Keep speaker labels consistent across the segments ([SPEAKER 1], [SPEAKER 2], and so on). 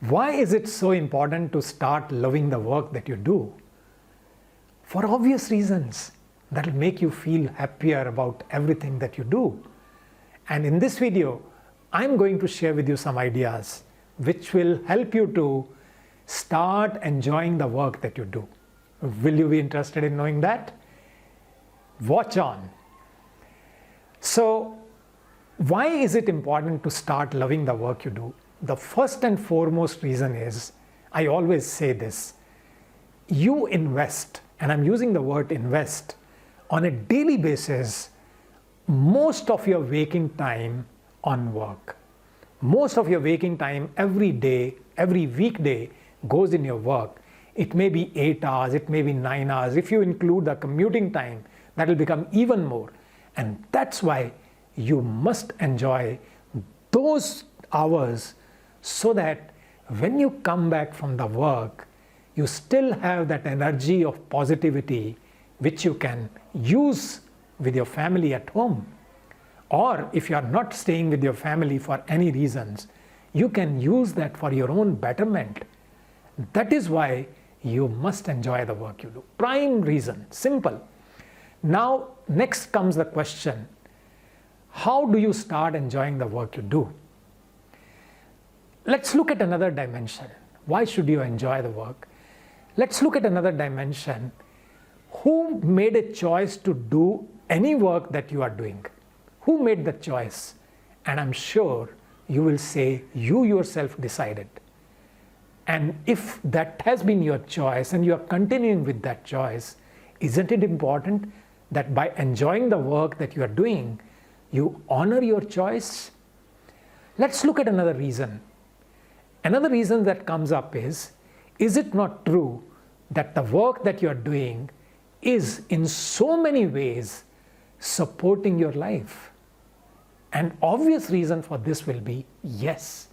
[SPEAKER 1] Why is it so important to start loving the work that you do? For obvious reasons that will make you feel happier about everything that you do. And in this video, I'm going to share with you some ideas which will help you to start enjoying the work that you do. Will you be interested in knowing that? Watch on. So, why is it important to start loving the work you do? The first and foremost reason is, I always say this, you invest, and I'm using the word invest, on a daily basis, most of your waking time on work. Most of your waking time every day, every weekday goes in your work. It may be 8 hours, it may be 9 hours. If you include the commuting time, that will become even more. And that's why you must enjoy those hours so that when you come back from the work, you still have that energy of positivity which you can use with your family at home. Or if you are not staying with your family for any reasons, you can use that for your own betterment. That is why you must enjoy the work you do. Prime reason, simple. Now, next comes the question, how do you start enjoying the work you do? Let's look at another dimension. Why should you enjoy the work? Let's look at another dimension. Who made a choice to do any work that you are doing? Who made the choice? And I'm sure you will say you yourself decided. And if that has been your choice and you are continuing with that choice, isn't it important that by enjoying the work that you are doing, you honor your choice? Let's look at another reason. Another reason that comes up is it not true that the work that you are doing is in so many ways supporting your life? An obvious reason for this will be yes.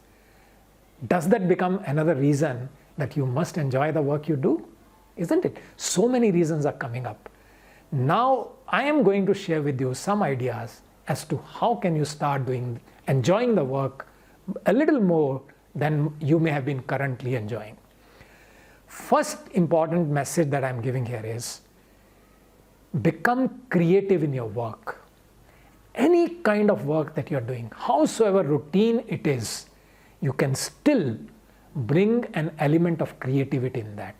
[SPEAKER 1] Does that become another reason that you must enjoy the work you do? Isn't it? So many reasons are coming up. Now, I am going to share with you some ideas as to how can you start enjoying the work a little more than you may have been currently enjoying. First important message that I'm giving here is, become creative in your work. Any kind of work that you're doing, howsoever routine it is, you can still bring an element of creativity in that.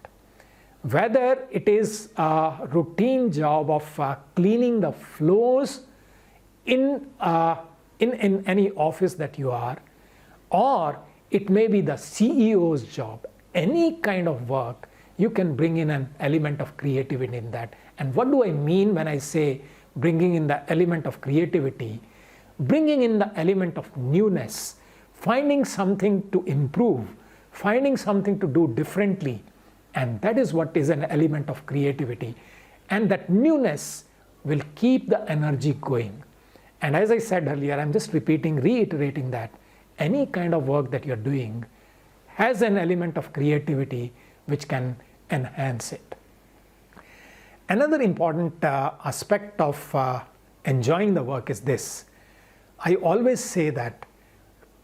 [SPEAKER 1] Whether it is a routine job of cleaning the floors in any office that you are, or it may be the CEO's job, any kind of work, you can bring in an element of creativity in that. And what do I mean when I say bringing in the element of creativity? Bringing in the element of newness, finding something to improve, finding something to do differently. And that is what is an element of creativity. And that newness will keep the energy going. And as I said earlier, I'm just reiterating that any kind of work that you're doing has an element of creativity which can enhance it. Another important aspect of enjoying the work is this. I always say that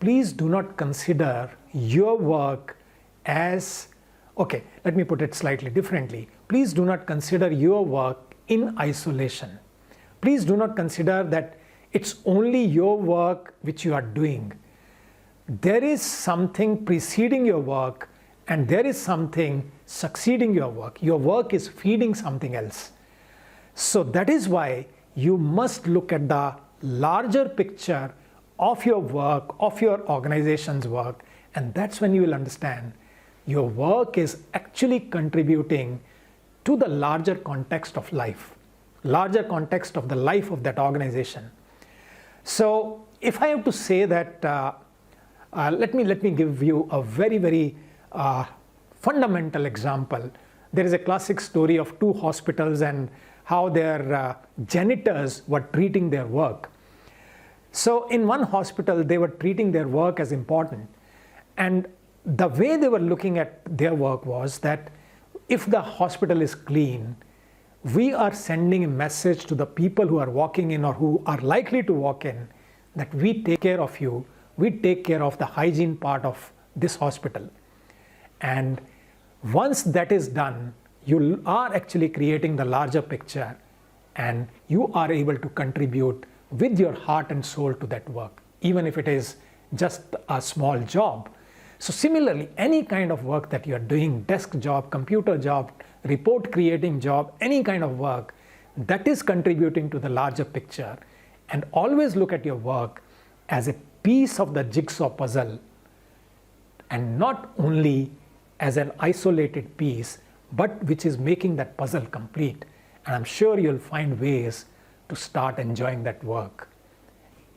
[SPEAKER 1] please do not consider your work as, okay, let me put it slightly differently. Please do not consider your work in isolation. Please do not consider that it's only your work which you are doing. There is something preceding your work and there is something succeeding your work. Your work is feeding something else. So that is why you must look at the larger picture of your work, of your organization's work, and that's when you will understand your work is actually contributing to the larger context of life, larger context of the life of that organization. So if I have to say that, let me give you a very fundamental example. There is a classic story of two hospitals and how their janitors were treating their work. So in one hospital, they were treating their work as important. And the way they were looking at their work was that if the hospital is clean, we are sending a message to the people who are walking in or who are likely to walk in that we take care of you, we take care of the hygiene part of this hospital. And once that is done, you are actually creating the larger picture, and you are able to contribute with your heart and soul to that work, even if it is just a small job. So similarly, any kind of work that you are doing, desk job, computer job, report creating job, any kind of work, that is contributing to the larger picture. And always look at your work as a piece of the jigsaw puzzle, and not only as an isolated piece, but which is making that puzzle complete. And I'm sure you'll find ways to start enjoying that work,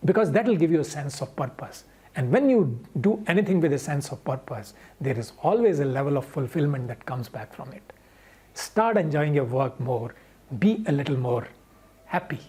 [SPEAKER 1] because that will give you a sense of purpose. And when you do anything with a sense of purpose, there is always a level of fulfillment that comes back from it. Start enjoying your work more. Be a little more happy.